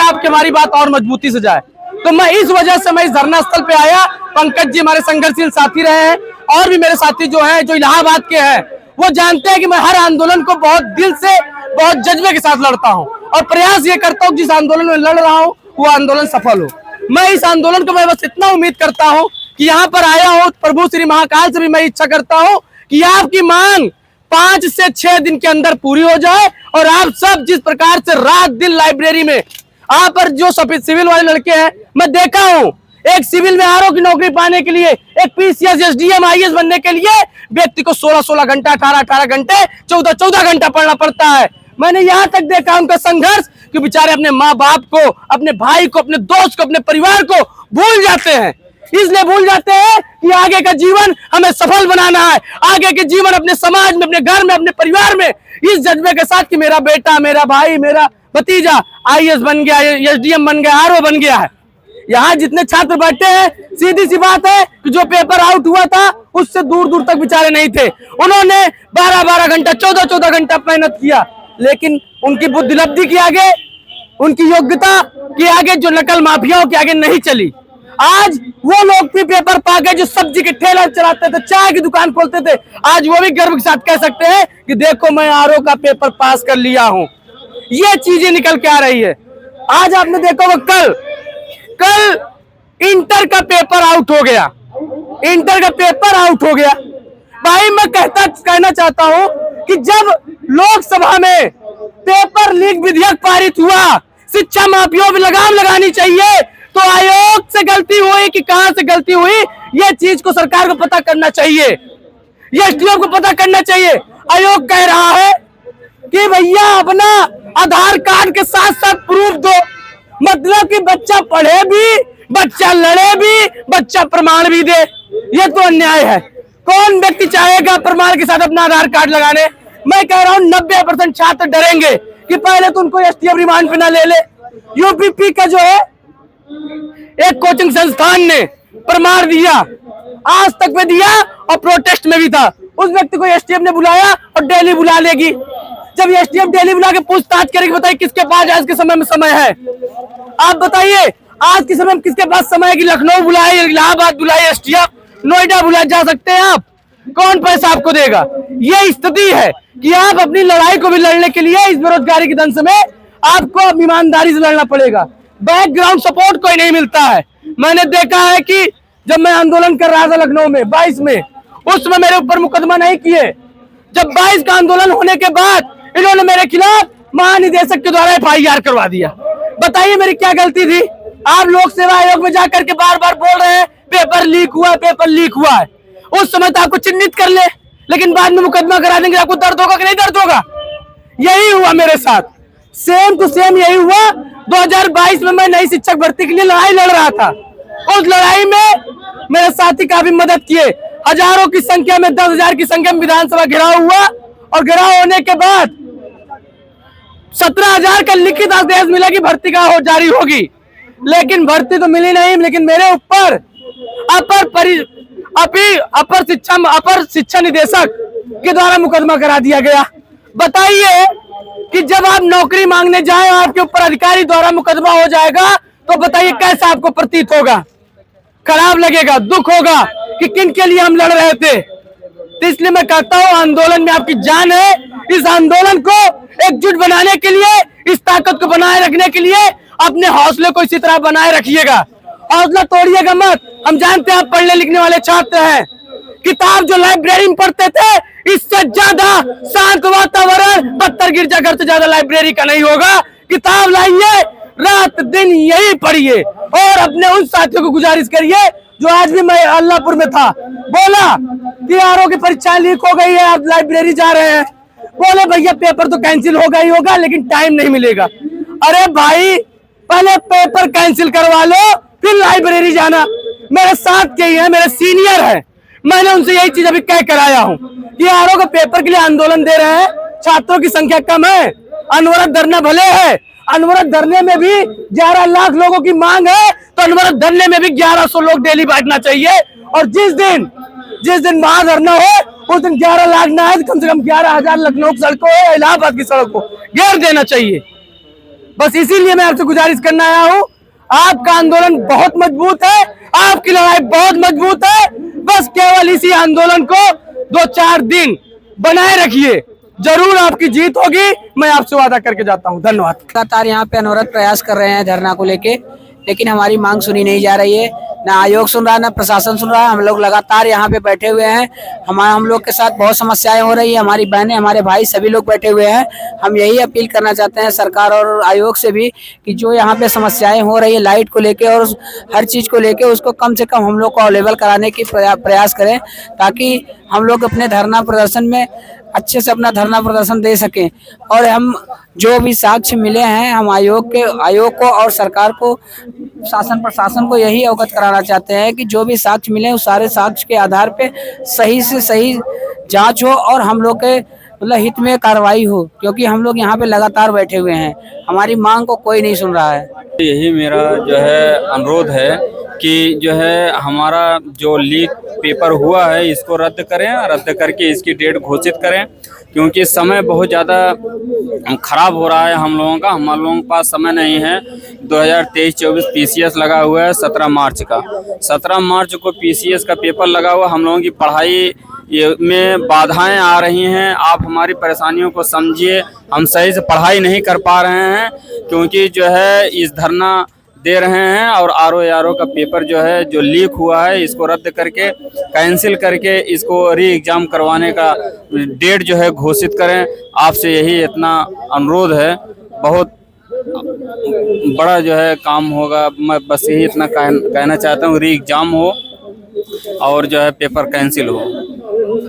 आपकी हमारी बात और मजबूती से जाए। तो मैं इस वजह से मैं इस धरना स्थल पे आया। पंकज जी हमारे संघर्षशील साथी रहे हैं और भी मेरे साथी जो हैं, जो इलाहाबाद के हैं, वो जानते हैं कि मैं हर आंदोलन को बहुत दिल से, बहुत जज्बे के साथ लड़ता हूं और प्रयास ये करता हूं जिस आंदोलन में लड़ रहा हूं वो आंदोलन सफल हो। मैं इस आंदोलन को मैं बस इतना उम्मीद करता हूं कि यहाँ पर आया हूं, प्रभु श्री महाकाल से भी मैं इच्छा करता हूं कि आपकी मांग 5 से 6 दिन के अंदर पूरी हो जाए और आप सब जिस प्रकार से रात दिन लाइब्रेरी में आप पर जो सिविल वाले लड़के हैं, मैं देखा हूं एक सिविल में आरओ की नौकरी पाने के लिए, एक पीसीएस एसडीएम आईएएस बनने के लिए व्यक्ति को 16-16 घंटा, 18-18 घंटे, 14-14 घंटा पढ़ना पड़ता है। मैंने यहां तक देखा उनका संघर्ष कि बेचारे अपने माँ बाप को, अपने भाई को, अपने दोस्त को, अपने परिवार को भूल जाते हैं। इसलिए भूल जाते हैं कि आगे का जीवन हमें सफल बनाना है, आगे के जीवन अपने समाज में, अपने घर में, अपने परिवार में इस जज्बे के साथ कि मेरा बेटा, मेरा भाई, मेरा भतीजा आईएएस बन गया, एसडीएम बन गया, आरओ बन गया है। यहाँ जितने छात्र बैठे हैं, सीधी सी बात है कि जो पेपर आउट हुआ था उससे दूर दूर तक बेचारे नहीं थे। उन्होंने 12-12 घंटा, 14-14 घंटा मेहनत किया, लेकिन उनकी बुद्धिलब्धि के आगे, उनकी योग्यता के आगे, जो नकल माफियाओं के आगे नहीं चली। आज वो लोग भी पेपर पा गए जो सब्जी के ठेला चलाते थे, चाय की दुकान खोलते थे, आज वो भी गर्व के साथ कह सकते हैं कि देखो मैं आरओ का पेपर पास कर लिया हूं। ये चीजें निकल के आ रही है। आज आपने देखा वो कल इंटर का पेपर आउट हो गया, इंटर का पेपर आउट हो गया। भाई मैं कहना चाहता हूं कि जब लोकसभा में पेपर लीक विधेयक पारित हुआ, शिक्षा माफियाओं पर लगाम लगानी चाहिए, तो आयोग से गलती हुई कि कहां से गलती हुई, ये चीज को सरकार को पता करना चाहिए, ये एसडीओ को पता करना चाहिए। आयोग कह रहा है कि भैया अपना आधार कार्ड के साथ साथ प्रूफ दो, मतलब कि बच्चा पढ़े भी, बच्चा लड़े भी, बच्चा प्रमाण भी दे। ये तो अन्याय है। कौन व्यक्ति चाहेगा प्रमाण के साथ अपना आधार कार्ड लगाने? मैं कह रहा हूं 90% छात्र डरेंगे कि पहले तो उनको एसटीएफ रिमांड पे ना ले ले। यूपीपी का जो है एक कोचिंग संस्थान ने प्रमाण दिया, आज तक में दिया और प्रोटेस्ट में भी था। उस व्यक्ति को एसटीएफ ने बुलाया और डेली बुला लेगी। जब एसटीएफ डेली बुला के पूछताछ करेगी, बताइए किसके पास आज के समय में समय है? आप बताइए आज के समय में किसके पास समय है कि लखनऊ बुलाए, इलाहाबाद बुलाए एसटीएफ, नोएडा बुलाए जा सकते हैं आप? कौन पैसा आपको देगा? ये स्थिति है कि आप अपनी लड़ाई को भी लड़ने के लिए इस बेरोजगारी के दंश में आपको ईमानदारी से लड़ना पड़ेगा। बैकग्राउंड सपोर्ट कोई नहीं मिलता है। मैंने देखा है कि जब मैं आंदोलन कर रहा था लखनऊ में 22 में, उस समय मेरे ऊपर मुकदमा नहीं किए। जब 22 का आंदोलन होने के बाद इन्होंने मेरे खिलाफ महानिदेशक के द्वारा एफआईआर करवा दिया। बताइए मेरी क्या गलती थी? आप लोक सेवा आयोग में जाकर के बार बार बोल रहे हैं पेपर लीक हुआ है, पेपर लीक हुआ है। उस समय तो आपको चिन्हित कर ले, लेकिन बाद में मुकदमा करा देंगे। आपको दर्द होगा कि नहीं दर्द होगा? यही हुआ मेरे साथ, सेम टू सेम यही हुआ। 2022 में मैं नई शिक्षक भर्ती के लिए लड़ाई लड़ रहा था। उस लड़ाई में मेरे साथी काफी मदद किए। हजारों की संख्या में, 10,000 की संख्या में विधानसभा घेराव हुआ और घेराव होने के बाद 17,000 का लिखित आदेश मिला कि भर्ती का जारी होगी, लेकिन भर्ती तो मिली नहीं। लेकिन मेरे ऊपर अपर शिक्षा निदेशक के द्वारा मुकदमा करा दिया गया। बताइए कि जब आप नौकरी मांगने जाए और आपके ऊपर अधिकारी द्वारा मुकदमा हो जाएगा, तो बताइए कैसा आपको प्रतीत होगा? खराब लगेगा, दुख होगा कि किन के लिए हम लड़ रहे थे। तो इसलिए मैं कहता हूं आंदोलन में आपकी जान है। इस आंदोलन को एकजुट बनाने के लिए, इस ताकत को बनाए रखने के लिए अपने हौसले को इसी तरह बनाए रखिएगा, हौसला तोड़िएगा मत। हम जानते हैं आप पढ़ने लिखने वाले छात्र हैं। किताब जो लाइब्रेरी में पढ़ते थे, इससे ज्यादा शांत वातावरण पत्थर गिरजाघर से ज्यादा लाइब्रेरी का नहीं होगा। किताब लाइए, रात दिन यही पढ़िए और अपने उन साथियों को गुजारिश करिए जो आज भी, मैं अल्लाहपुर में था, बोला कि आरओ की परीक्षा लीक हो गई है, आप लाइब्रेरी जा रहे हैं। बोले भैया पेपर तो कैंसिल होगा ही होगा, लेकिन टाइम नहीं मिलेगा। अरे भाई पहले पेपर कैंसिल करवा लो, फिर लाइब्रेरी जाना। मेरे साथ के ही है, मेरे सीनियर है, मैंने उनसे यही चीज अभी कह कर आया हूँ कि आरओ के पेपर के लिए आंदोलन दे रहे हैं, छात्रों की संख्या कम है। अनवरत धरना भले है, अनवरत धरने में भी 11 लाख लोगों की मांग है, तो अनवरत धरने में भी 1100 लोग डेली बैठना चाहिए। और जिस दिन महाधरना हो उस दिन 11 लाख ना है, कम से कम 11,000 लखनऊ की सड़कों, इलाहाबाद की सड़क को घेर देना चाहिए। बस इसीलिए मैं आपसे गुजारिश करना आया हूं, आपका आंदोलन बहुत मजबूत है, आपकी लड़ाई बहुत मजबूत है। बस केवल इसी आंदोलन को 2-4 दिन बनाए रखिए, जरूर आपकी जीत होगी। मैं आपसे वादा करके जाता हूं। धन्यवाद। लगातार यहाँ पे अनवरत प्रयास कर रहे हैं धरना को लेके, लेकिन हमारी मांग सुनी नहीं जा रही है। ना आयोग सुन रहा है, ना प्रशासन सुन रहा है। हम लोग लगातार यहाँ पे बैठे हुए हैं। हम लोग के साथ बहुत समस्याएं हो रही है। हमारी बहनें, हमारे भाई सभी लोग बैठे हुए हैं। हम यही अपील करना चाहते हैं सरकार और आयोग से भी कि जो यहाँ पे समस्याएं हो रही है लाइट को लेके और हर चीज़ को लेके, उसको कम से कम हम लोग को अवेलेबल कराने की प्रयास करें, ताकि हम लोग अपने धरना प्रदर्शन में अच्छे से अपना धरना प्रदर्शन दे सकें। और हम जो भी साक्ष्य मिले हैं, हम आयोग को और सरकार को, शासन प्रशासन को यही अवगत कराना चाहते हैं कि जो भी साक्ष्य मिले उस सारे साक्ष्य के आधार पे सही से सही जांच हो और हम लोग के मतलब हित में कार्रवाई हो, क्योंकि हम लोग यहाँ पे लगातार बैठे हुए हैं। हमारी मांग को कोई नहीं सुन रहा है। यही मेरा जो है अनुरोध है कि जो है हमारा जो लीक पेपर हुआ है इसको रद्द करें, रद्द करके इसकी डेट घोषित करें, क्योंकि समय बहुत ज़्यादा खराब हो रहा है हम लोगों के पास समय नहीं है। 2023-24 पीसीएस लगा हुआ है 17 मार्च का। 17 मार्च को पीसीएस का पेपर लगा हुआ। हम लोगों की पढ़ाई में बाधाएं आ रही हैं। आप हमारी परेशानियों को समझिए। हम सही से पढ़ाई नहीं कर पा रहे हैं, क्योंकि जो है इस धरना दे रहे हैं और आरओ का पेपर जो है जो लीक हुआ है इसको रद्द करके, कैंसिल करके इसको री एग्ज़ाम करवाने का डेट जो है घोषित करें। आपसे यही इतना अनुरोध है। बहुत बड़ा जो है काम होगा। मैं बस यही इतना कहना चाहता हूँ, री एग्ज़ाम हो और जो है पेपर कैंसिल हो।